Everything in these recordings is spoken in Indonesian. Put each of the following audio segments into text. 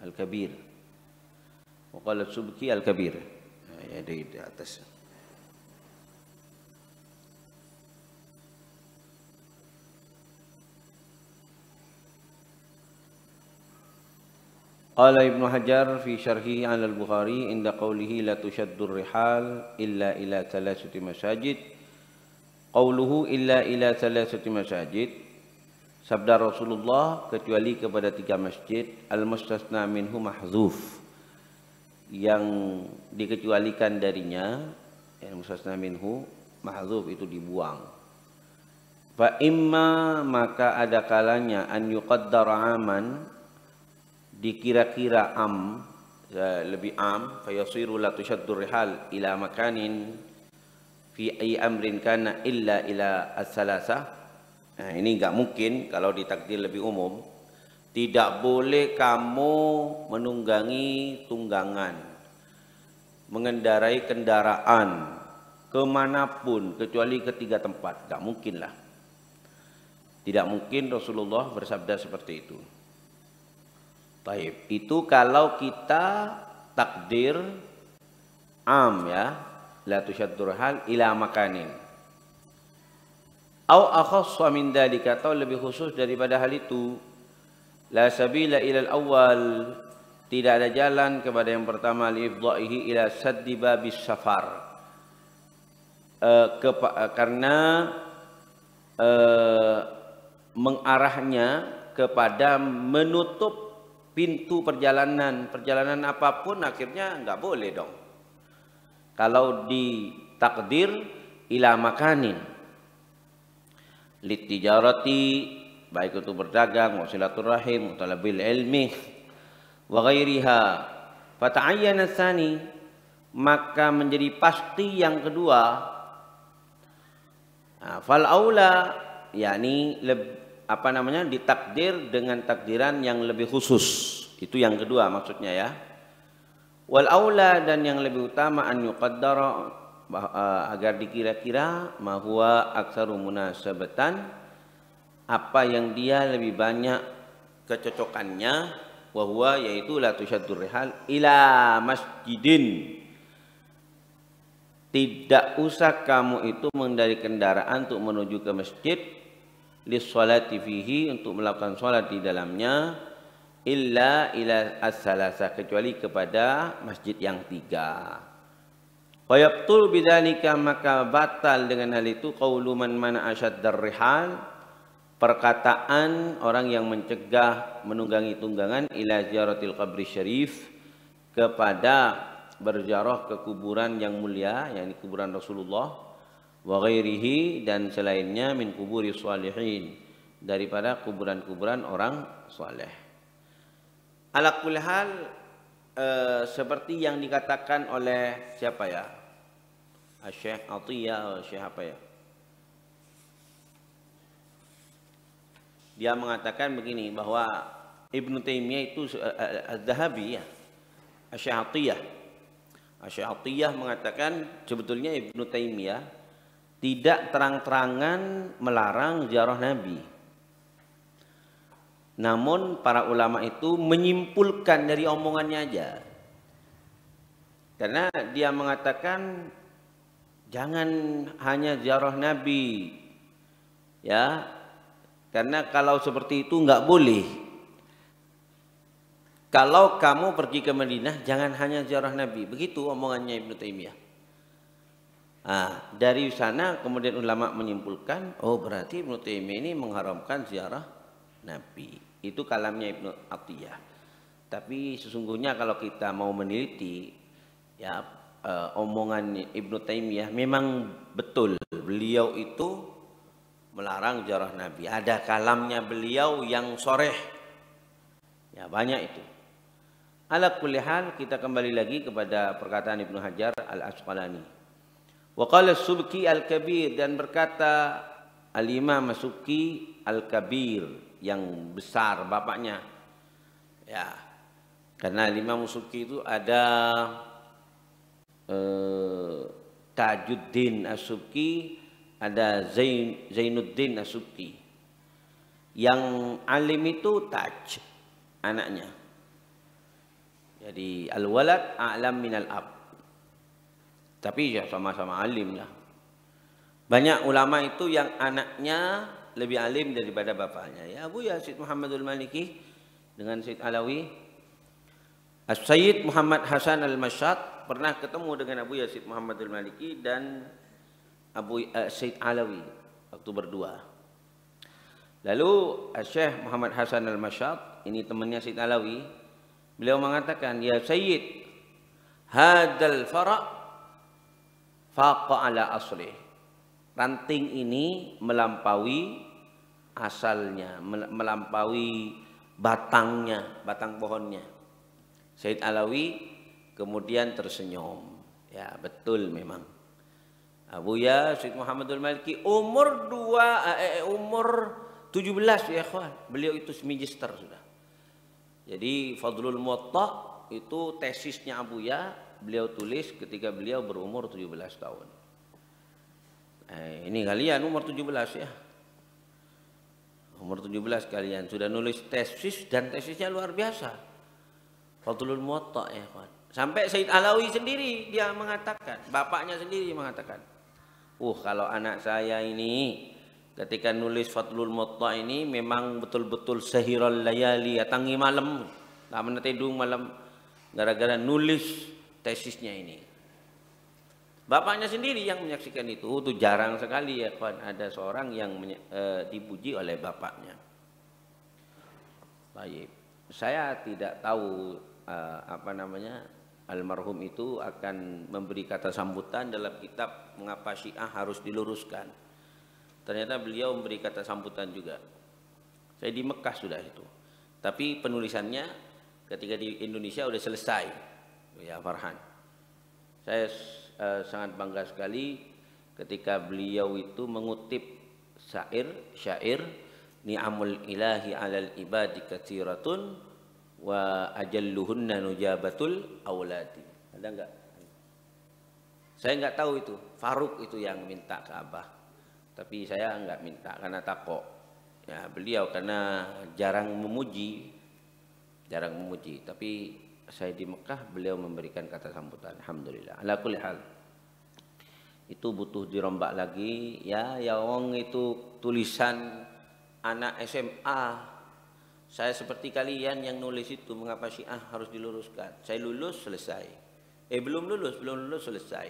al-kabir. Wa qala Subki al-kabir. Ya di atas. Qala Ibnu Hajar fi syarhi 'ala al-Bukhari inda qawlihi la tushaddur rihal illa ila thalathati masajid. Qauluhu illa ila thalathati masajid, sabda Rasulullah kecuali kepada 3 masjid, al-mustasna minhu mahdzuf, yang dikecualikan darinya, yang mustasna minhu mahdzuf itu dibuang. Fa imma, maka ada kalanya an yuqaddara aman, dikira-kira lebih fayasiru la tushaddur rihal ila makanin fi ay amrin kana illa ila as-salasah. Nah, ini enggak mungkin kalau ditakdir lebih umum. Tidak boleh kamu menunggangi tunggangan, mengendarai kendaraan kemanapun kecuali ke 3 tempat. Enggak mungkin lah. Tidak mungkin Rasulullah bersabda seperti itu. Baik, itu kalau kita takdir ya, la tushaddur hal ila makanin. Au akhassa min dzalika, atau lebih khusus daripada hal itu. La sabila ila al-awwal, tidak ada jalan kepada yang pertama, li ifdha'ihi ila saddi babis safar. Karena mengarahnya kepada menutup pintu perjalanan apapun, akhirnya enggak boleh dong. Kalau ditakdir ila makanin litijarati, baik untuk berdagang, silaturahim, talabil ilmi wa ghairiha, fata'ayyana tsani, maka menjadi pasti yang kedua. Fal aula, yakni ditakdir dengan takdiran yang lebih khusus. Itu yang kedua maksudnya ya. Wal aula, dan yang lebih utama an yuqaddara, agar dikira-kira, ma huwa aktsaru munasabatan, apa yang dia lebih banyak kecocokannya, wa huwa, yaitu la tushaddur rihal ila masjidin. Tidak usah kamu itu mengendari kendaraan untuk menuju ke masjid, lissolati fihi, untuk melakukan sholat di dalamnya, illa ila as-salasa, kecuali kepada masjid yang 3. Wa yabtul bidzalika, maka batal dengan hal itu, qaulu man mana asyaddar rihal, perkataan orang yang mencegah menunggangi tunggangan, ila ziaratil qabri syarif, kepada berziarah ke kuburan yang mulia, yakni kuburan Rasulullah, wa ghairihi, dan selainnya, min kuburi shalihin, daripada kuburan-kuburan orang saleh. Ala kulli hal, seperti yang dikatakan oleh siapa ya? Syekh Atiyah, Syekh apa ya? Dia mengatakan begini, bahwa Ibnu Taimiyah itu Az-Zahabi ya, Syekh Atiyah. Syekh Atiyah mengatakan sebetulnya Ibnu Taimiyah tidak terang-terangan melarang ziarah Nabi. Namun para ulama itu menyimpulkan dari omongannya aja. Karena dia mengatakan jangan hanya ziarah Nabi. Ya. Karena kalau seperti itu enggak boleh. Kalau kamu pergi ke Madinah jangan hanya ziarah Nabi. Begitu omongannya Ibnu Taimiyah. Dari sana kemudian ulama menyimpulkan, oh berarti Ibnu Taimiyah ini mengharamkan ziarah Nabi. Itu kalamnya Ibnu Atiyah. Tapi sesungguhnya kalau kita mau meneliti ya, omongan Ibnu Taimiyah memang betul. Beliau itu melarang ziarah Nabi. Ada kalamnya beliau yang soreh. Ya banyak itu. Ala kulli hal, kita kembali lagi kepada perkataan Ibnu Hajar Al-Asqalani. Wa qala Subki al-Kabir, dan berkata Al-Imam Subki al-Kabir, yang besar bapaknya. Ya. Karena Al-Imam Subki itu ada Tajuddin As-Subki, ada Zainuddin As-Subki. Yang alim itu Taj, anaknya. Jadi al-walad a'lam minal ab. Tapi ya sama-sama alim lah. Banyak ulama itu yang anaknya lebih alim daripada bapaknya. Ya Abu ya Syed Muhammadul Maliki dengan Syed Alawi. As-Sayyid Muhammad Hasan Al-Mashhad pernah ketemu dengan Abu Yazid Muhammadul Maliki dan Syed Alawi waktu berdua. Lalu Syekh Muhammad Hasan Al-Mashhad, ini temannya Syed Alawi, beliau mengatakan, "Ya Sayyid, hadzal fara' faqa ala aslih." Ranting ini melampaui asalnya, melampaui batangnya, batang pohonnya. Syed Alawi kemudian tersenyum. Ya, betul memang. Abu ya Syed Muhammadul Maliki umur 17 ya kawan. Beliau itu magister sudah. Jadi Fadlul Muwatta itu tesisnya Abu ya, beliau tulis ketika beliau berumur 17 tahun. Ini kalian umur 17 ya. Umur 17 kalian sudah nulis tesis dan tesisnya luar biasa. Fadlul Muwatta ya kawan. Sampai Syed Alawi sendiri dia mengatakan, bapaknya sendiri mengatakan, kalau anak saya ini ketika nulis Fadlul Muwatta ini memang betul-betul sahirul layali, tangi malam, tak menetidung malam gara-gara nulis tesisnya ini. Bapaknya sendiri yang menyaksikan itu jarang sekali ya kawan, ada seorang yang dipuji oleh bapaknya. Baik, saya tidak tahu almarhum itu akan memberi kata sambutan dalam kitab Mengapa Syiah Harus Diluruskan. Ternyata beliau memberi kata sambutan juga. Saya di Mekah sudah itu. Tapi penulisannya ketika di Indonesia sudah selesai. Ya Farhan. Saya sangat bangga sekali ketika beliau itu mengutip syair ni'amul ilahi 'alal ibadi katsiratun wa ajalluhunna nujabatul auladi. Ada enggak? Saya enggak tahu itu. Faruk itu yang minta ke Abah. Tapi saya enggak minta karena takok. Ya, beliau karena jarang memuji. Tapi saya di Mekah beliau memberikan kata sambutan. Alhamdulillah. Ala kulli hal. Itu butuh dirombak lagi ya wong itu tulisan anak SMA. Saya seperti kalian yang nulis itu Mengapa Syiah Harus Diluruskan. Saya lulus selesai. Belum lulus selesai.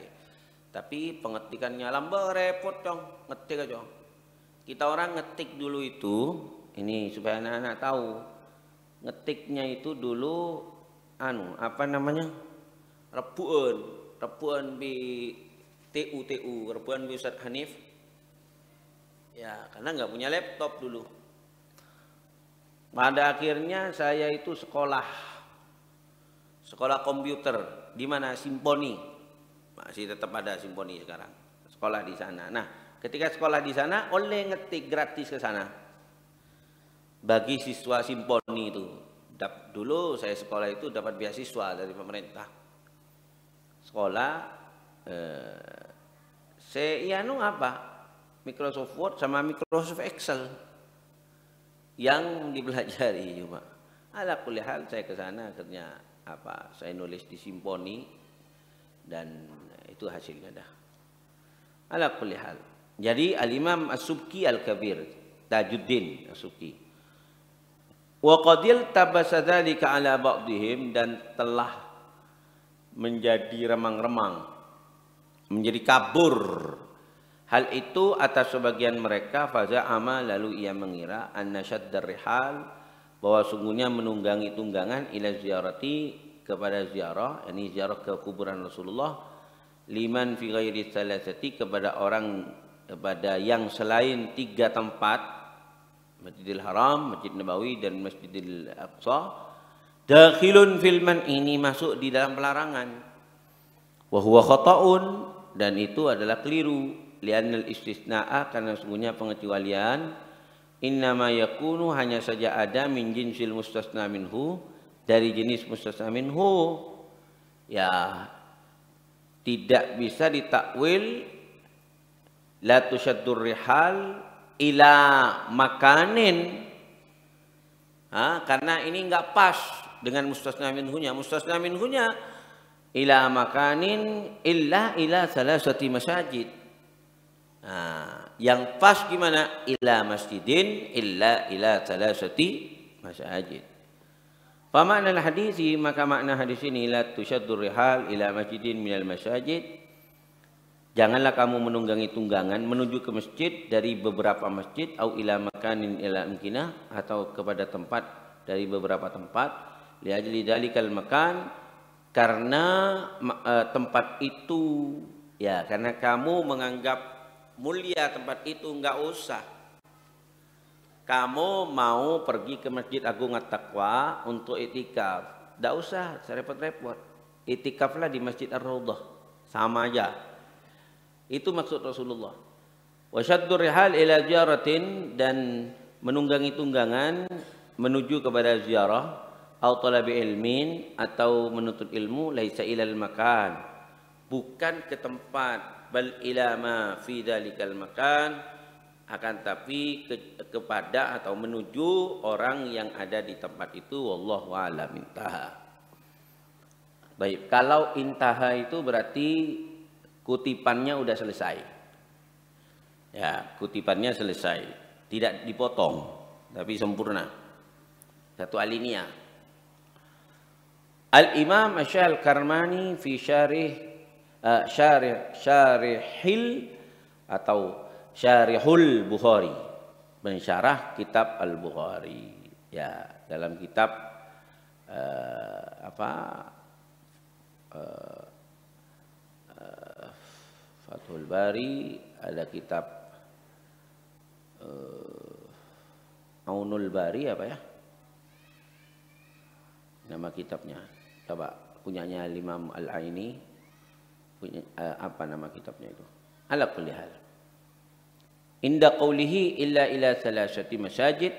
Tapi pengetikannya lambat repot dong, ngetik aja. Kita orang ngetik dulu itu, ini supaya anak-anak tahu. Ngetiknya itu dulu rebuan di TU, rebuan di Ustadz Hanif. Ya, karena nggak punya laptop dulu. Pada akhirnya saya itu sekolah komputer di mana Simponi, masih tetap ada Simponi sekarang. Sekolah di sana. Nah, ketika sekolah di sana, oleh ngetik gratis ke sana. Bagi siswa Simponi itu, dulu saya sekolah itu dapat beasiswa dari pemerintah. Sekolah, Microsoft Word sama Microsoft Excel yang dipelajari cuma. Ala kulli hal saya ke sana akhirnya saya nulis di Simponi dan itu hasilnya dah. Ala kulli hal. Jadi Al-Imam As-Subki Al-Kabir, Tajuddin As-Subki. Wa qadil tabasadzalika ala ba'dihim, dan telah menjadi remang-remang, menjadi kabur hal itu atas sebagian mereka. Faza'ama, lalu ia mengira anna syaddar rihal, bahwa sungguhnya menunggangi tunggangan ila ziarati, kepada ziarah, yakni ziarah ke kuburan Rasulullah, liman fi ghairi salasati, kepada orang, kepada yang selain 3 tempat, Masjidil Haram, Masjid Nabawi dan Masjidil Aqsa, dakhilun fil man, ini masuk di dalam pelarangan. Wa huwa khata'un, dan itu adalah keliru. Li'annal istisna'a, karena sungguhnya pengecualian, innama yakunu, hanya saja ada, min jinsil mustasna minhu, dari jenis mustasna minhu. Ya, tidak bisa ditakwil la tusyaddur rihal ila makanin, karena ini enggak pas dengan mustasna minhunya. Mustasna minhunya ila makanin illa ila salasati masajid. Nah, yang pas gimana? Ila masjidin illa ila salasati masajid. Fa makna hadisi, maka makna hadis ini la tusyaddur rihal ila masjidin minal masajid. Janganlah kamu menunggangi tunggangan menuju ke masjid dari beberapa masjid, au ila makanin ila amkinah, atau kepada tempat dari beberapa tempat. Li ajli dalikal makan, karena tempat itu, ya karena kamu menganggap mulia tempat itu, enggak usah. Kamu mau pergi ke Masjid Agung At-Taqwa untuk itikaf, enggak usah repot-repot. Itikaflah di Masjid Ar-Raudhah, sama aja. Itu maksud Rasulullah. Wa syaddur rihal ila ziyaratin, dan menunggangi tunggangan menuju kepada ziarah, atau talabi ilmin, atau menuntut ilmu, laisa ilal makan, bukan ke tempat, bal ila ma fi dalikal makan, akan tapi kepada atau menuju orang yang ada di tempat itu. Wallahu a'lam. Intaha. Baik, kalau intaha itu berarti kutipannya udah selesai. Ya, kutipannya selesai, tidak dipotong, tapi sempurna, satu alinea. Al-Imam Asy-Syarihil fi syarihil atau Syarihul Bukhari, mensyarah kitab Al-Bukhari. Ya, dalam kitab Fathul Bari, ada kitab Aunul Bari, apa ya nama kitabnya? Coba, punyanya Imam Al-Aini, punya apa nama kitabnya itu? Ala kulli hal. Inda qawlihi illa ila salasati masajid,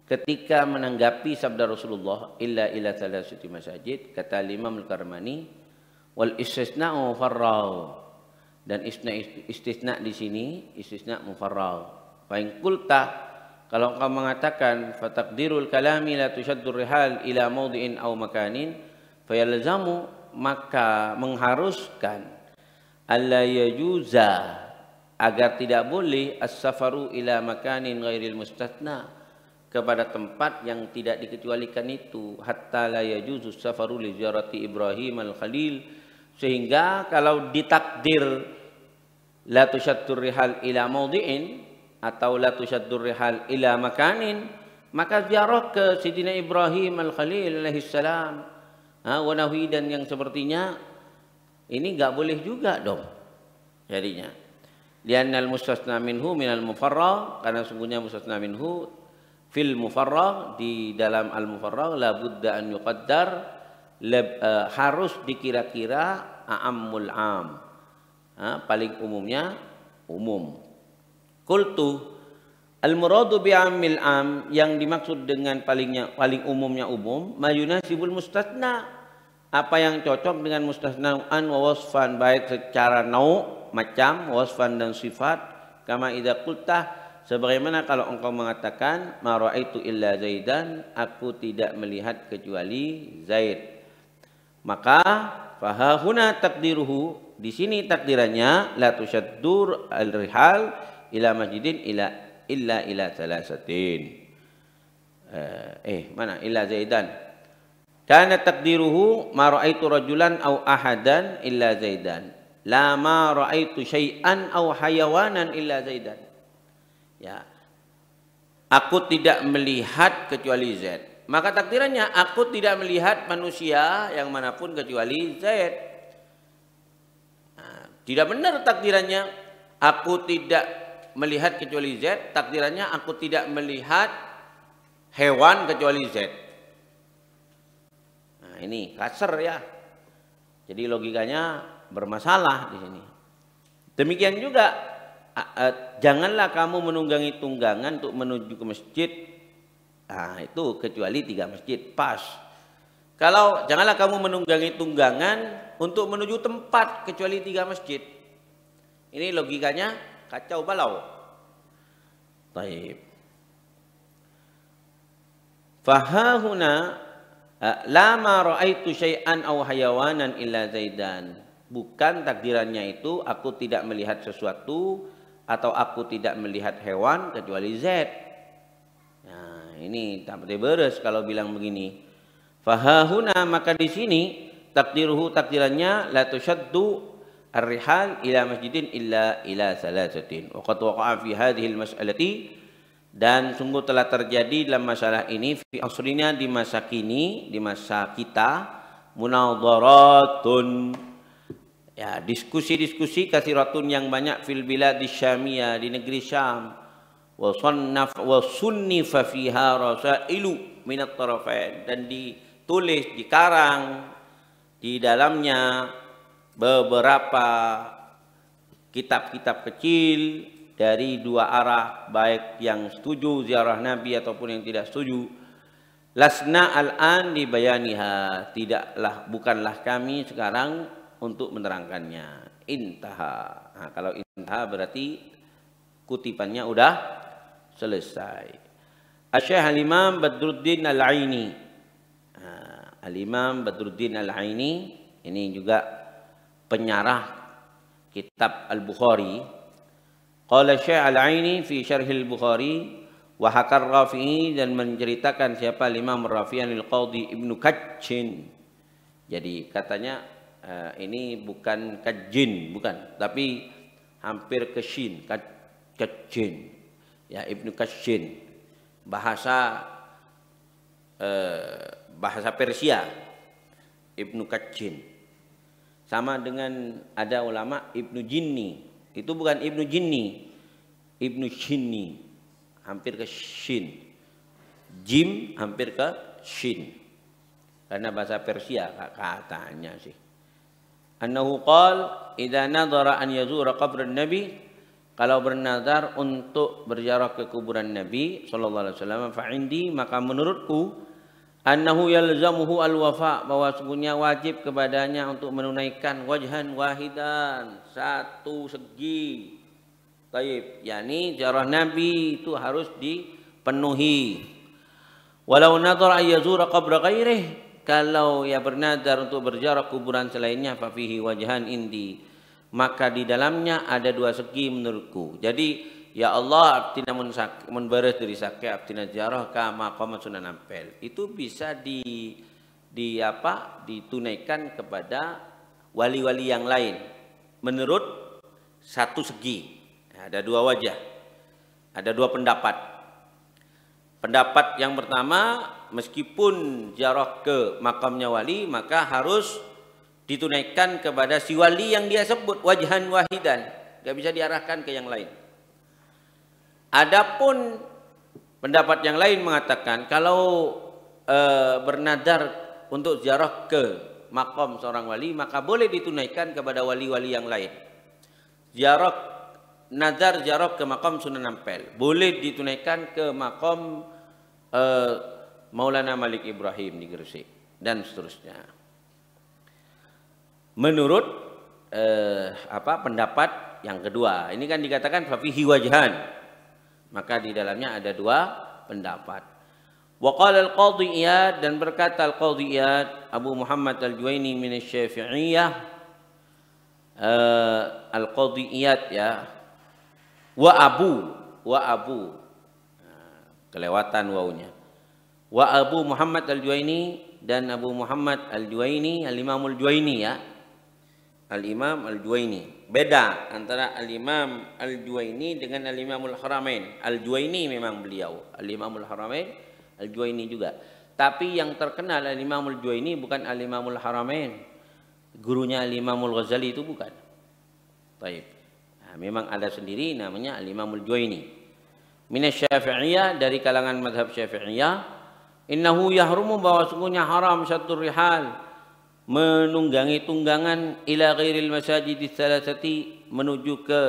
ketika menanggapi sabda Rasulullah illa ila salasati masajid, kata Imam Al-Karmani, wal istisna'u mufarragh, dan istisna di sini istisna mufarragh. Fa in qulta, kalau engkau mengatakan fataqdirul kalami la tushaddur rihal ila mawdi'in aw makanin, fayalzamu, maka mengharuskan alla yajuza, agar tidak boleh as-safaru ila makanin ghairil mustathna, kepada tempat yang tidak dikecualikan itu, hatta la yajuzu safaru li ziyarati Ibrahim al-Khalil, sehingga kalau ditakdir la tusyaddur rihal ila mawdi'in atau la tusyaddur rihal ila makanin, maka ziarah ke Sidina Ibrahim al-Khalil alaihi salam, wa nahwi, dan yang sepertinya ini enggak boleh juga dong jadinya. Li'annal mustasna minhu minal mufarragh, karena sungguhnya mustasna minhu fil mufarragh, di dalam al-mufarragh, la budda an yuqaddar, harus dikira-kira a'ammul am, paling umumnya umum. Qultu al-muradu bi'ammil am, yang dimaksud dengan paling umumnya umum, mayunasibul mustatsna, apa yang cocok dengan mustasna'an wa wasfan, baik secara nau' macam, wasfan dan sifat, kama idza qulta, sebagaimana kalau engkau mengatakan ma ra'aitu illa zaidan, aku tidak melihat kecuali Zaid, maka fahahuna takdiruhu, di sini takdirannya la tusyaddur al-rihal ila masjidin illa ila salasatin. Mana illa zaidan? Kana takdiruhu ma ra'aitu rajulan aw ahadan illa zaidan, la ma ra'aitu syai'an aw hayawanan illa zaidan. Ya, aku tidak melihat kecuali Zaid, maka takdirannya aku tidak melihat manusia yang manapun kecuali Zaid. Tidak benar takdirannya aku tidak melihat kecuali Z, takdirannya aku tidak melihat hewan kecuali Z. Nah, ini kasar ya. Jadi logikanya bermasalah di sini. Demikian juga janganlah kamu menunggangi tunggangan untuk menuju ke masjid. Nah, itu kecuali 3 masjid, pas. Kalau janganlah kamu menunggangi tunggangan untuk menuju tempat kecuali 3 masjid. Ini logikanya kacau balau. Taib. Fahahuna, La ma ra'aitu syai'an aw hayawanan illa Zaidan. Bukan takdirannya itu aku tidak melihat sesuatu atau aku tidak melihat hewan kecuali Zaid. Nah, ini tak beres kalau bilang begini. Fahahuna, maka di sini takdiruhu, takdirannya la tushaddu ar-rihal ila masjidin illa ila salasatin. Wa qad waqa'a fi hadhihi al-mas'alati, dan sungguh telah terjadi dalam masalah ini fi asrina, di masa kini, di masa kita, munadharatun, ya, diskusi-diskusi kathiratun yang banyak, fil biladi syamiyah, di negeri Syam, wa sunnifa fiha rasailu minat tarafain, dan ditulis, dikarang di dalamnya beberapa kitab-kitab kecil dari dua arah, baik yang setuju ziarah Nabi ataupun yang tidak setuju. Lasna al-an di bayaniha, tidaklah, bukanlah kami sekarang untuk menerangkannya. Intaha. Nah, kalau intaha berarti kutipannya udah selesai. Asy-Syaikh Al-Imam Badruddin Al-Aini. Al-Imam Badruddin Al-Aini ini juga penyarah kitab Al-Bukhari. Qala Syekh Al-Aini fi Syarh Al-Bukhari wa hakar Rafi'i, dan menceritakan siapa Imam Rafi' al-Qadhi Ibnu Kajjin. Jadi katanya ini bukan Kajjin, bukan, tapi hampir ke shin, Kajjin. Ya, Ibnu Kajjin. Bahasa Persia, Ibnu Kajjin. Sama dengan ada ulama Ibnu Jinni, itu bukan Ibnu Jinni, Ibnu Shinni, hampir ke shin, jim hampir ke shin, karena bahasa Persia katanya sih. Annahu qala idza nadhara an yazura qabran nabi, kalau bernazar untuk berziarah ke kuburan Nabi sallallahu alaihi wasallam, fa indi, maka menurutku, annahu yalzamuhu al-wafa, bahwa sungguhnya wajib kepadanya untuk menunaikan wajhan wahidan, satu segi. Taib, yakni ziarah Nabi itu harus dipenuhi. Walau nadhara ayyazura qabra ghairih, kalau ia bernazar untuk berziarah kuburan selainnya, fa fihi wajhan indi, maka di dalamnya ada dua segi menurutku. Jadi ya Allah, abtina mun baris dari sake abtina ziarah ka maqam Sunan Ampel, itu bisa ditunaikan kepada wali-wali yang lain menurut satu segi. Ada dua wajah, ada dua pendapat. Pendapat yang pertama, meskipun ziarah ke makamnya wali, maka harus ditunaikan kepada si wali yang dia sebut, wajhan wahidan, gak bisa diarahkan ke yang lain. Adapun pendapat yang lain mengatakan kalau bernadar untuk ziarah ke makam seorang wali, maka boleh ditunaikan kepada wali-wali yang lain. Nazar ziarah ke makam Sunan Ampel boleh ditunaikan ke makam Maulana Malik Ibrahim di Gresik dan seterusnya. Menurut pendapat yang kedua, ini kan dikatakan fa fihi wajhan, maka di dalamnya ada dua pendapat. Wa qala al-Qadhi Iyad, dan berkata al-Qadhi Iyad Abu Muhammad al-Juwaini min asy-Syafi'iyah, al-Qadhi Iyad ya, wa abu kelewatan wawunya, wa Abu Muhammad al-Juwaini, dan Abu Muhammad al-Juwaini, al-Imam al-Juwaini ya, al-Imam al-Juwaini. Beda antara al-Imam al-Juwaini dengan al-Imam al-Haramain. Al-Juwaini memang beliau, al-Imam al-Haramain al-Juwaini juga. Tapi yang terkenal al-Imam al-Juwaini bukan al-Imam al-Haramain. Gurunya al-Imam al-Ghazali itu bukan. Baik. Nah, memang ada sendiri namanya al-Imam al-Juwaini. Minasy Syafi'iyah, dari kalangan mazhab Syafi'iyah, innahu yahrumu, bahwa sungguhnya haram syatur rihal, menunggangi tunggangan, ila ghairil masajidis salasati, menuju ke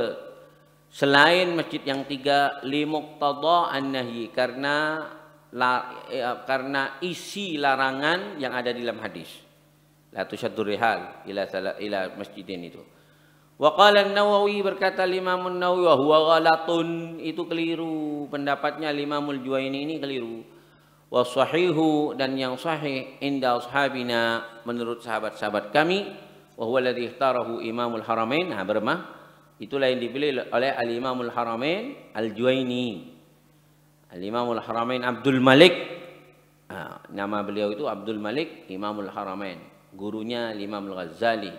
selain masjid yang tiga, li muqtada an-nahyi, karena isi larangan yang ada di dalam hadis. La tusyaddur rihal ila masjidin itu. Wa qala an-Nawawi, berkata Imam an-Nawawi, wa huwa ghalatun, itu keliru pendapatnya Imam al-Juwaini ini keliru. Wasahihu, dan yang sahih inda ashabina, menurut sahabat-sahabat kami, wa huwa alladhi ikhtarahu Imamul Haramain. Nah, bermah itulah yang dipilih oleh Al-Imamul Haramain Al-Juwaini. Al-Imamul Haramain Abdul Malik. Nah, nama beliau itu Abdul Malik Imamul Haramain, gurunya Imam Al-Ghazali.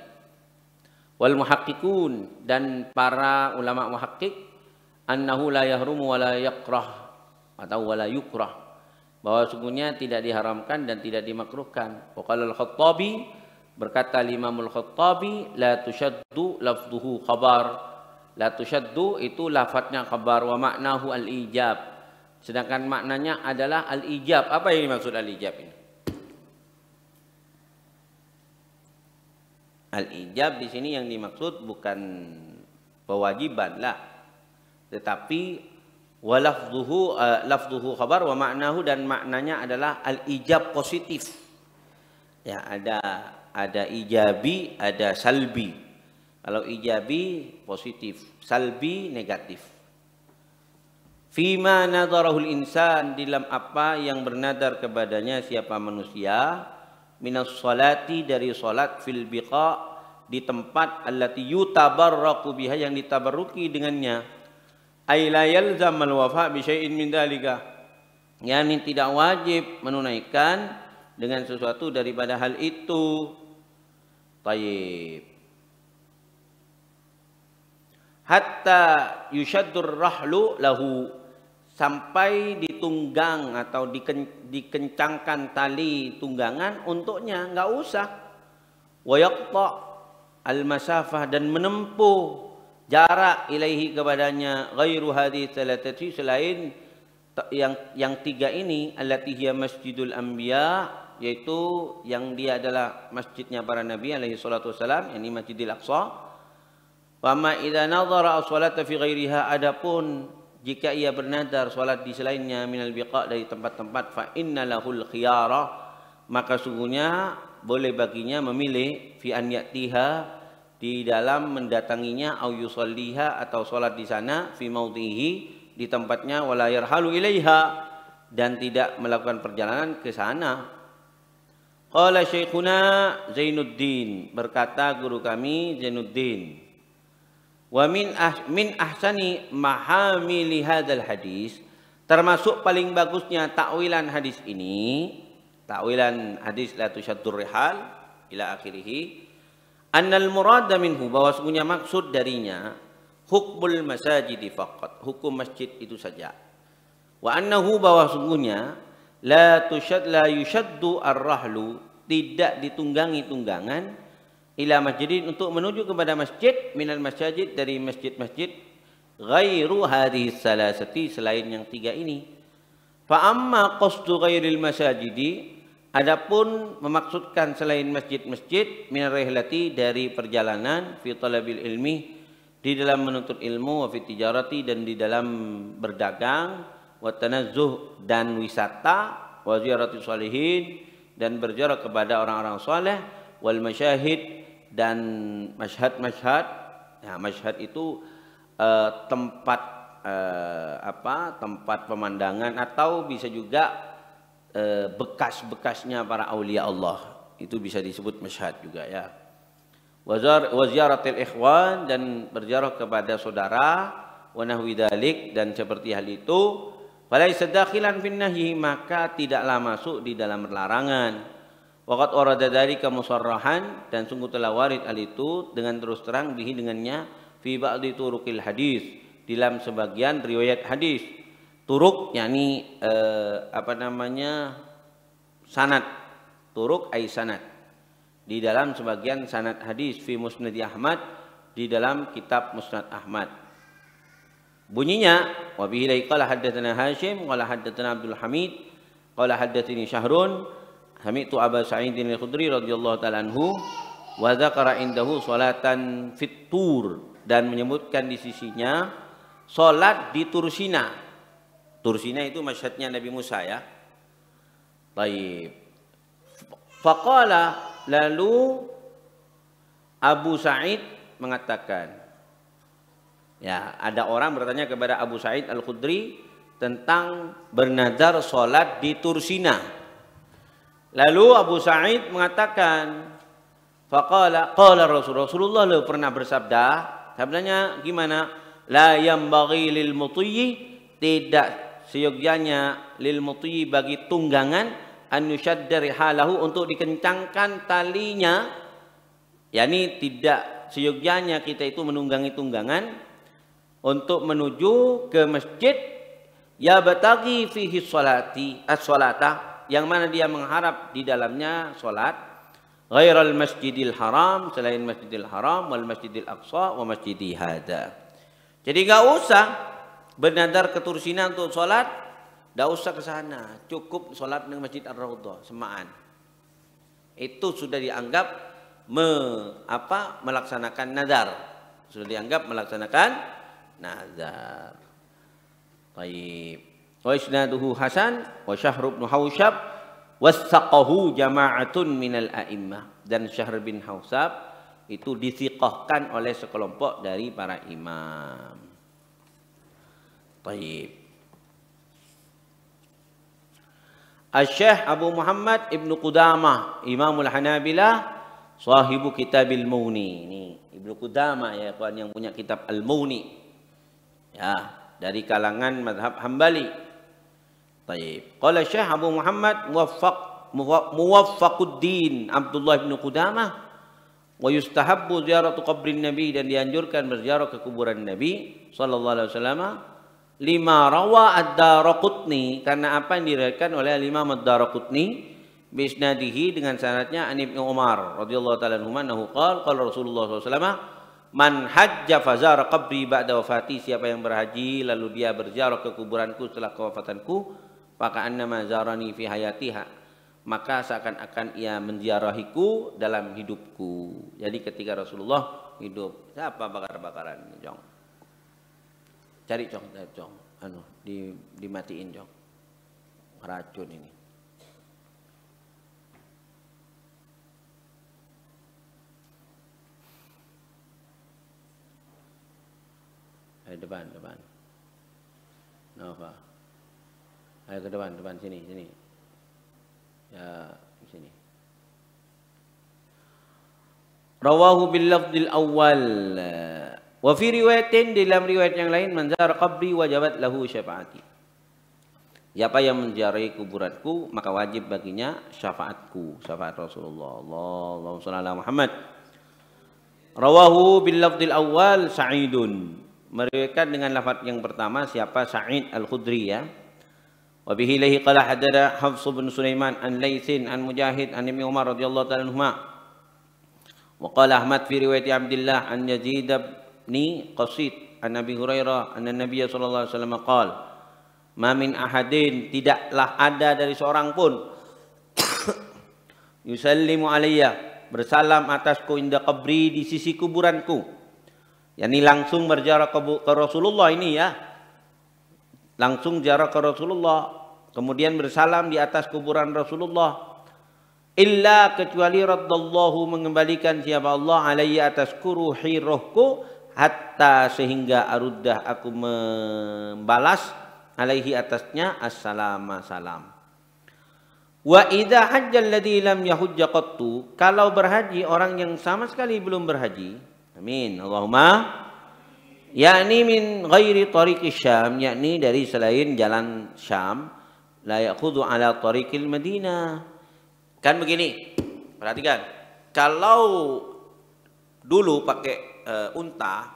Wal muhaqqiqun, dan para ulama muhaqqiq, annahu la yahrumu wa la yakrah, atau wala yukrah, bahwa sungguhnya tidak diharamkan dan tidak dimakruhkan. Wa qala al-Khattabi, berkata Imam al-Khattabi, la tushaddu lafdhuhu khabar. La tushaddu itu lafadznya khabar, wa maknahu al-ijab, sedangkan maknanya adalah al-ijab. Apa yang dimaksud al-ijab ini? Al-ijab di sini yang dimaksud bukan kewajiban lah, tetapi lafdhuhu khabar wa maknahu, dan maknanya adalah al-ijab positif. Ya, ada ijabi, ada salbi. Kalau ijabi positif, salbi negatif. Fima nadarahul insan, dalam apa yang bernadar kepadanya siapa manusia, minas salati, dari salat, fil biqa, di tempat, allati yutabarraku biha, yang ditabarruki dengannya. Ay la yalzam al-wafa bi syai'in min dalika, yakni tidak wajib menunaikan dengan sesuatu daripada hal itu. Tayyib. Hatta yushaddur rahlu lahu, sampai ditunggang atau dikencangkan tali tunggangan untuknya, enggak usah. Wa yaqta al-masafah, dan menempuh jarak ilaihi, kepadanya, ghairu hadhihi thalathati, selain yang tiga ini, allati hiya masjidul anbiya, yaitu yang dia adalah masjidnya para nabi alaihi salatu wasalam, yakni Masjidil Aqsa. Wa ma idza nadhara as-salata fi ghairiha, adapun jika ia bernadar salat di selainnya, minal biqa, dari tempat-tempat, fa inna lahul khiyara, maka sungguhnya boleh baginya memilih, fi an yatiha, di dalam mendatanginya, au yusalliha, atau salat di sana, fi maudhihi, di tempatnya, wala yarhalu ilaiha, dan tidak melakukan perjalanan ke sana. Qala Syekhuna Zainuddin, berkata guru kami Zainuddin, wa min ahsani mahamili hadzal hadis, termasuk paling bagusnya takwilan hadis ini, takwilan hadis la tusyaddur rihal ila akhirih, annal murada minhu, bahwa sesungguhnya maksud darinya, hukmul masajidi faqat, hukum masjid itu saja. Wa annahu, bahwa sesungguhnya la yushaddu ar-rahlu, tidak ditunggangi tunggangan, ila masjidin, untuk menuju kepada masjid, minal masajid, dari masjid-masjid, ghairu hadhihi salasati, selain yang tiga ini. Fa amma qasdu ghairil masajidi, adapun memaksudkan selain masjid-masjid, minar rihlati, dari perjalanan, fi talabil ilmi, di dalam menuntut ilmu, wa fi tijarati, dan di dalam berdagang, wa tanazzuh, dan wisata, wa ziyarati sholihin, dan berziarah kepada orang-orang saleh, wal masyahid, dan masyhad-masyhad. Ya, masyhad itu tempat tempat pemandangan, atau bisa juga bekas-bekasnya para aulia Allah, itu bisa disebut masyhad juga ya. Wa ziyaratil ikhwan, dan berziarah kepada saudara, wa nahwi dzalik, dan seperti hal itu, falaisa dakhilan fin nahyi, maka tidaklah masuk di dalam larangan. Waqad warada dzalika musarrahan, dan sungguh telah warid hal itu dengan terus terang, bihi dengannya, fi ba'di turuqil hadis, dalam sebagian riwayat hadis. Turuk yakni sanad. Turuk ai sanad, di dalam sebagian sanad hadis, fi musnad Ahmad, di dalam kitab Musnad Ahmad. Bunyinya, wa bihi qala haddatsana Hashim qala haddatsana Abdul Hamid qala haddatsani Syahrun sami'tu Abu Sa'id al-Khudri radhiyallahu ta'ala anhu wa dzakara indahu salatan fit tur, dan menyebutkan di sisinya salat di Tursina. Tursina itu masyhadnya Nabi Musa ya. Baik. Faqala, lalu Abu Sa'id mengatakan, ya, ada orang bertanya kepada Abu Sa'id Al-Khudri, tentang bernazar sholat di Tursina. Lalu Abu Sa'id mengatakan, qala Rasulullah pernah bersabda, sabdanya gimana? La yambaghi lil mutiyyi, tidak seyogyanya lil mutiyyi bagi tunggangan an yushadda rihalahu, untuk dikencangkan talinya, yakni tidak seyogyanya kita itu menunggangi tunggangan untuk menuju ke masjid, ya batagi fihi sholati as-sholata, yang mana dia mengharap di dalamnya sholat, ghairal masjidil haram, selain masjidil haram, wal masjidil aqsa, wa masjidi hada. Jadi enggak usah bernadar ke Tursina untuk sholat, enggak usah ke sana, cukup sholat di Masjid Ar-Raudhah Semaan. Itu sudah dianggap melaksanakan nazar, sudah dianggap melaksanakan nazar. Baik. Wa isnaduhu hasan wa Syahr bin Hausyab wasaqahu jama'atun minal a'immah, dan Syahr bin Hausyab itu dithiqahkan oleh sekelompok dari para imam. Baik. Asy-Syaikh Abu Muhammad Ibnu Qudamah Imamul Hanabilah, sahibu Kitabil Mughni. Ini Ibnu Qudamah ya kawan, yang punya kitab Al-Mughni. Ya, dari kalangan mazhab Hambali. Baik. Qala Syekh Abu Muhammad Muwaffaquddin Abdullah bin Qudamah, wa yustahabbu ziyaratu qabrin Nabi, dan dianjurkan berziarah ke kuburan Nabi sallallahu alaihi wasallam, lima rawa ad-Daraqutni, karena apa yang diriwayatkan oleh Imam ad-Daraqutni bisnadihi, dengan sanadnya an Ibnu Umar radhiyallahu taala anhu annahu qala Rasulullah sallallahu alaihi wasallam, man hajja fazara qabri ba'da wafati, siapa yang berhaji lalu dia berziarah ke kuburanku setelah kewafatanku, maka annama zarani fi hayatiha, maka seakan-akan ia menziarahiku dalam hidupku. Jadi ketika Rasulullah hidup, siapa bakar-bakaran, Jong? Cari Jong, dimatiin Jong. Racun ini. Ayo depan. Nova. Ayo ke depan sini. Ya, sini. Rawahu bil lafdzil awal. Wa fi riwayatin, dalam riwayat yang lain, man zara qabri wajabat lahu syafaati. Siapa yang menziarahi kuburanku maka wajib baginya syafaatku, syafaat Rasulullah. Allahumma shalli ala Muhammad. Rawahu bil lafdzil awal Sa'idun. Meriwayatkan dengan lafaz yang pertama siapa? Sa'id Al-Khudri ya. Wa bihi lahi qala hadada Hafs bin Sulaiman an Laitsin an Mujahid an Ibnu Umar radhiyallahu ta'ala anhuma. Wa qala Ahmad fi riwayat Abdullah an Yazid bin Qasid an Nabi Hurairah anna Nabiy sallallahu alaihi wasallam qala, ma min ahadin, tidaklah ada dari seorang pun, yusallimu alayya, bersalam atasku, inda qabri, di sisi kuburanku, yakni langsung berziarah ke Rasulullah ini ya, langsung ziarah ke Rasulullah, kemudian bersalam di atas kuburan Rasulullah, illa, kecuali raddallahu, mengembalikan siapa Allah, alayya, atasku, ruhi, rohku, hatta, sehingga aruddah, aku membalas, alaihi, atasnya, assalama, salam. Wa idza hajjal ladzi lam yahujja qattu, kalau berhaji orang yang sama sekali belum berhaji, amin Allahumma, yakni min ghairi tariqi Syam, yakni dari selain jalan Syam, la ya'khudhu ala tariqil Madinah. Kan begini, perhatikan, kalau dulu pakai unta,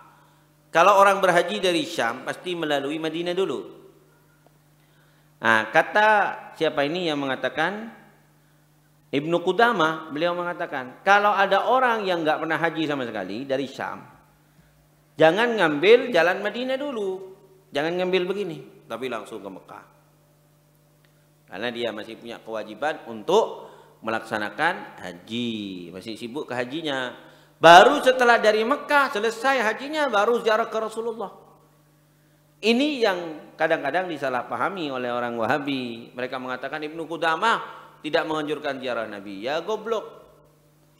kalau orang berhaji dari Syam pasti melalui Madinah dulu. Nah, kata siapa ini yang mengatakan? Ibnu Qudamah, beliau mengatakan, kalau ada orang yang nggak pernah haji sama sekali dari Syam, jangan ngambil jalan Madinah dulu, jangan ngambil begini, tapi langsung ke Mekah. Karena dia masih punya kewajiban untuk melaksanakan haji, masih sibuk ke hajinya. Baru setelah dari Mekah selesai hajinya, baru ziarah ke Rasulullah. Ini yang kadang-kadang disalahpahami oleh orang Wahabi. Mereka mengatakan Ibnu Qudamah tidak menganjurkan ziarah Nabi. Ya goblok.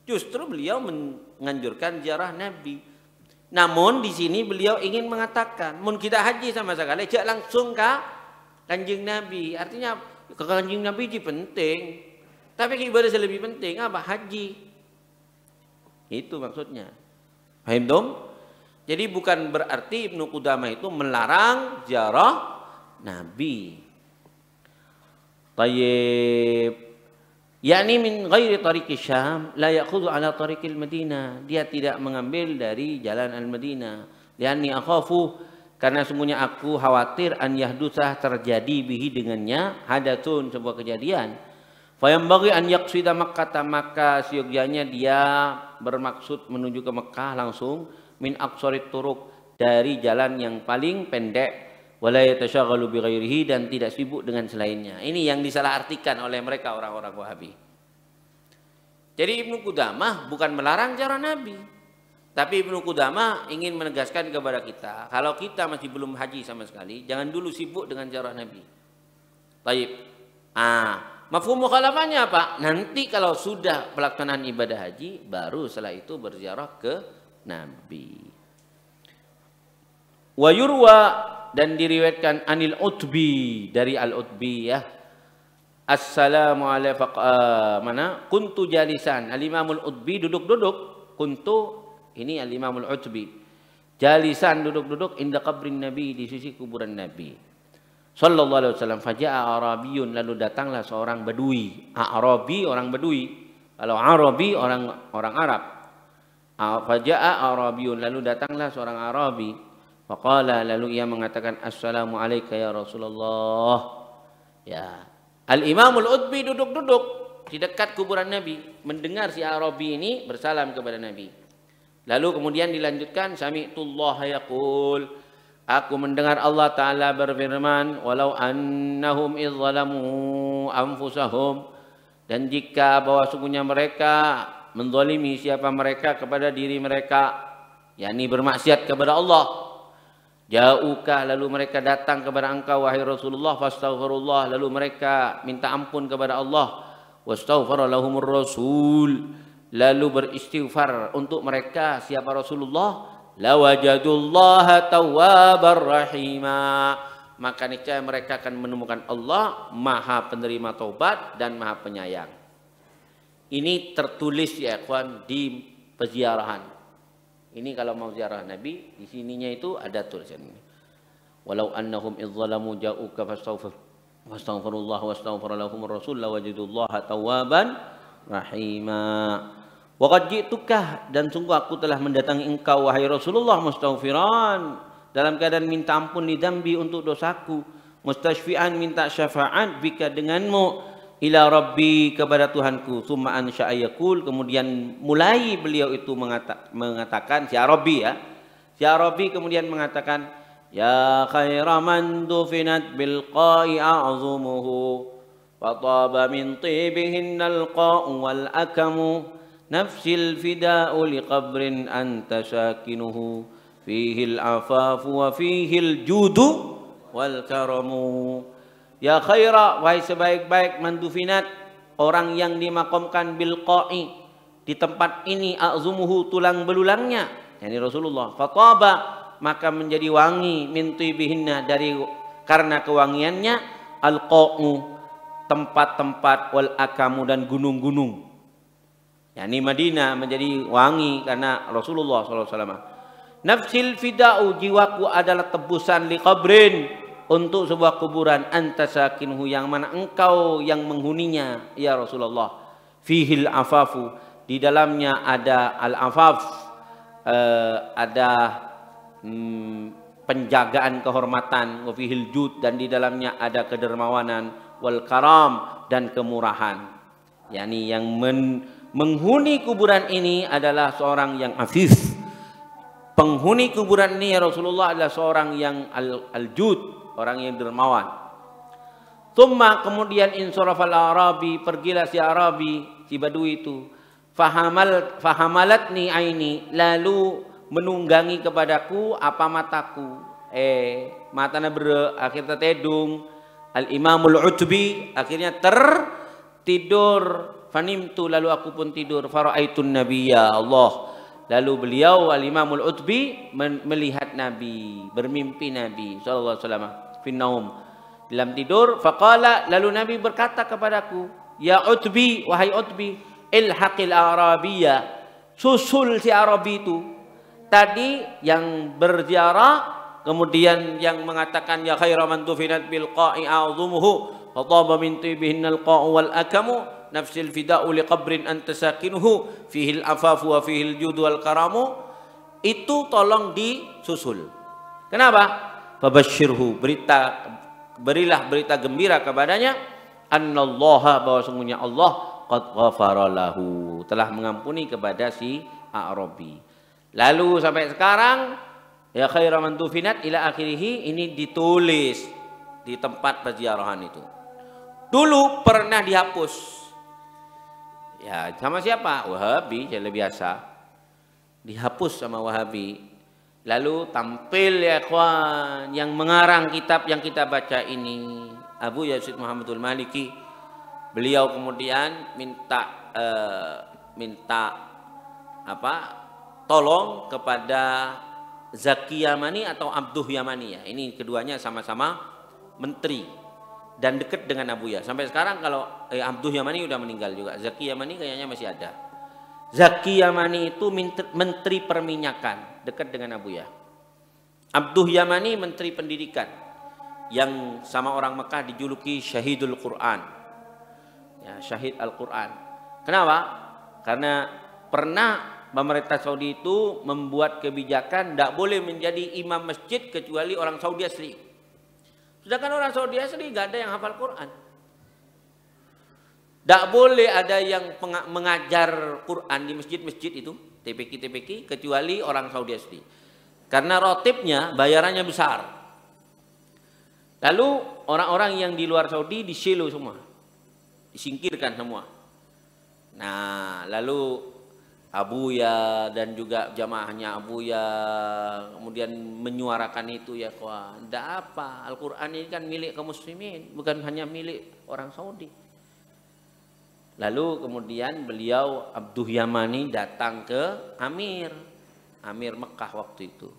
Justru beliau menganjurkan ziarah Nabi. Namun di sini beliau ingin mengatakan, mun kita haji sama sekali, jangan langsung ke Kanjeng Nabi. Artinya ke Kanjeng Nabi itu penting. Tapi ibadah yang lebih penting apa? Haji. Itu maksudnya. Paham dong? Jadi bukan berarti Ibnu Qudamah itu melarang ziarah Nabi. Tayyib. Yakni min ghairi tariqi Syam la ya'khudhu ala tariqil Madinah. Dia tidak mengambil dari jalan Al-Madinah. Lianni akhafu, karena sungguhnya aku khawatir an yahdusah terjadi bihi dengannya hadatsun, sebuah kejadian. Fayambaghi an yaqsida Makkah, maka siogyanya dia bermaksud menuju ke Mekah langsung min aqsarit turuq, dari jalan yang paling pendek, wala yatasyaghalu bi ghairihi, dan tidak sibuk dengan selainnya. Ini yang disalahartikan oleh mereka orang-orang Wahabi. Jadi Ibnu Qudamah bukan melarang ziarah Nabi, tapi Ibnu Qudamah ingin menegaskan kepada kita, kalau kita masih belum haji sama sekali, jangan dulu sibuk dengan ziarah Nabi. Baik. Mafhum mukhalafannya apa? Nanti kalau sudah pelaksanaan ibadah haji, baru setelah itu berziarah ke Nabi. Wa yurwa, dan diriwayatkan anil Utbi, dari Al-Utbi ya. Assalamu alaikum mana? Kuntu jalisan. Al-Imamul Utbi duduk-duduk. Kuntu ini Al-Imamul Utbi. Jalisan duduk-duduk inda qabrin Nabi, di sisi kuburan Nabi sallallahu alaihi wasallam. Faja'a Arabiyun, lalu datanglah seorang Badui. Arabi orang Badui. Kalau Arabi orang Arab. Faja'a Arabiyun, lalu datanglah seorang Arabi. Faqala, lalu ia mengatakan, assalamu alayka ya Rasulullah. Ya. Al-Imamul Utbi duduk-duduk di dekat kuburan Nabi, mendengar si Arabi ini bersalam kepada Nabi. Lalu kemudian dilanjutkan, sami'tullaha yaqul, aku mendengar Allah Ta'ala berfirman, walau annahum izzalamu anfusahum, dan jika bahwa sungguhnya mereka menzalimi siapa mereka kepada diri mereka, yakni bermaksiat kepada Allah, jauka, lalu mereka datang kepada engkau wahai Rasulullah, fastaghfirullah, lalu mereka minta ampun kepada Allah, wastaghfara lahumur rasul, lalu beristighfar untuk mereka siapa Rasulullah, lawajadullaha tawwabar rahima, maka niscaya mereka akan menemukan Allah maha penerima taubat dan maha penyayang. Ini tertulis ya ikhwan di peziarahan. Ini kalau mau ziarah Nabi, di sininya itu ada tulisan ini. Walau annahum idzalamu ja'uka fastaghfirullah wastaghfara lahumur rasul lawajadullaha tawwaban rahima. Waqad ji'tukah, dan sungguh aku telah mendatangi engkau wahai Rasulullah mustaghfiran, dalam keadaan minta ampun li dzambi, untuk dosaku, mustashfi'an, minta syafaat bika, denganmu, ila rabbi, kepada Tuhanku. Summa ansha'a yaqul, kemudian mulai beliau itu mengatakan si Arabi ya. Si Arabi kemudian mengatakan, ya khaira man dufinat bil qa'i a'zumuhu wa taba min tibihinnal qa'u wal akamu nafsil fida'u liqabrin anta sakinuhu fihil afafu wa fihil judu wal karamu. Ya khaira, wahai sebaik-baik, mandufinat, orang yang dimakamkan bil qa'i, di tempat ini, a'zumuhu, tulang belulangnya, yakni Rasulullah, fataba, maka menjadi wangi, min tibihinna, dari karena kewangiannya, al qa'u, tempat-tempat, wal akamu, dan gunung-gunung. yakni Madinah menjadi wangi karena Rasulullah SAW. Nafsil fida'u, jiwaku adalah tebusan, liqabrin, untuk sebuah kuburan, anta sakinhu, yang mana engkau yang menghuninya ya Rasulullah. Fihil afafu, di dalamnya ada al-afaf, ada penjagaan kehormatan, wa fihil jud, dan di dalamnya ada kedermawanan, wal karam, dan kemurahan. yakni yang menghuni kuburan ini adalah seorang yang afif. Penghuni kuburan ini ya Rasulullah adalah seorang yang al-jud, orang yang dermawan. Thumma, kemudian insarafal Arabi, pergilah si Arabi, si Badui itu. Fahamalatni aini, lalu menunggangi kepadaku apa mataku. Matanya akhirnya tedung. Al-Imamul Utbi akhirnya tertidur. Fanimtu, lalu aku pun tidur. Fara'aitun nabiyya Allah. Lalu beliau Al-Imamul Utbi melihat Nabi, bermimpi Nabi sallallahu alaihi wasallam fi naum, dalam tidur. Faqala, lalu Nabi berkata kepadaku, ya Utbi, wahai Utbi, ilhaqil Arabiyya, susul si Arabi itu. Tadi yang berziarah, kemudian yang mengatakan ya khaira man tufinat bil qa'i a'zumuhu fa taba min tibihinnal qa'u wal akamu nafsil fida'u li qabrin anta sakinuhu fihi al afafu wa fihi al judu wal karamu. Itu tolong disusul. Kenapa? Fabasyirhu, berilah berita gembira kepadanya, annallaha, bahwa sungguhnya Allah qad ghafara lahu, telah mengampuni kepada si A'rabi. Lalu sampai sekarang ya khaira man tufinat ila akhirih, ini ditulis di tempat peziarahan itu. Dulu pernah dihapus. Ya, sama siapa? Wahabi, jadi biasa. Dihapus sama Wahabi. Lalu tampil ya ikhwan yang mengarang kitab yang kita baca ini, Abu Yazid Muhammadul Maliki. Beliau kemudian minta tolong kepada Zaki Yamani atau Abduh Yamani ya. Ini keduanya sama-sama menteri dan dekat dengan Abu Ya. Sampai sekarang kalau Abduh Yamani udah meninggal juga, Zaki Yamani kayaknya masih ada. Zaki Yamani itu menteri perminyakan, dekat dengan Abu Ya. Abduh Yamani menteri pendidikan, yang sama orang Mekah dijuluki Syahidul Quran. Ya, Syahid Al-Quran. Kenapa? Karena pernah pemerintah Saudi itu membuat kebijakan tidak boleh menjadi imam masjid kecuali orang Saudi asli. Sedangkan orang Saudi asli nggak ada yang hafal Quran. Tidak boleh ada yang mengajar Quran di masjid-masjid itu, TPQ kecuali orang Saudi asli. Karena rotibnya bayarannya besar. Lalu orang-orang yang di luar Saudi disilo semua, disingkirkan semua. Nah, lalu Abu Ya dan juga jamaahnya Abu Ya kemudian menyuarakan itu ya kawan. Tidak apa, Al-Quran ini kan milik kaum muslimin, bukan hanya milik orang Saudi. Lalu kemudian beliau Abduh Yamani datang ke Amir Mekah waktu itu,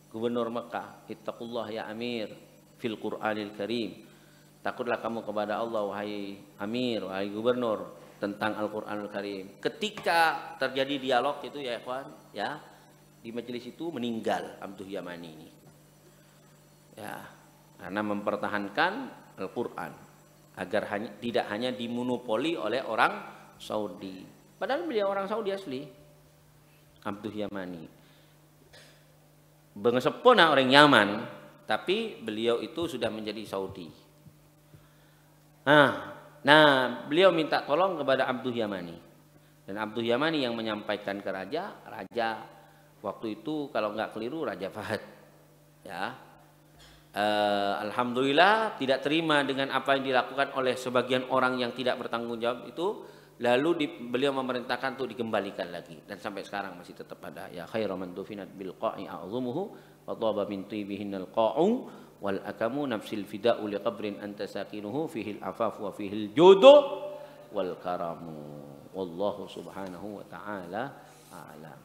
gubernur Mekah. Ittaqullah ya Amir fil Qur'anil Karim. Takutlah kamu kepada Allah wahai Amir, wahai gubernur, tentang Al-Qur'anul Karim. Ketika terjadi dialog itu ya ikhwan, ya, di majelis itu meninggal Abduh Yamani ini. Ya, karena mempertahankan Al-Qur'an agar tidak hanya dimonopoli oleh orang Saudi. Padahal beliau orang Saudi asli, Abduh Yamani. Bengesepona orang Yaman, tapi beliau itu sudah menjadi Saudi. Nah, beliau minta tolong kepada Abduh Yamani. Dan Abduh Yamani yang menyampaikan ke raja waktu itu kalau nggak keliru Raja Fahad. Ya. Alhamdulillah tidak terima dengan apa yang dilakukan oleh sebagian orang yang tidak bertanggung jawab itu. Lalu beliau memerintahkan untuk dikembalikan lagi, dan sampai sekarang masih tetap ada. Ya khairu man tufinat bil qa'i a'zumuhu wa taba min tibihinnal qa'u wal akamu nafsil fida'u li qabrin anta sakinuhu fihi al afafu wa fihi al judu wal karamu. Wallahu subhanahu wa ta'ala a'lam.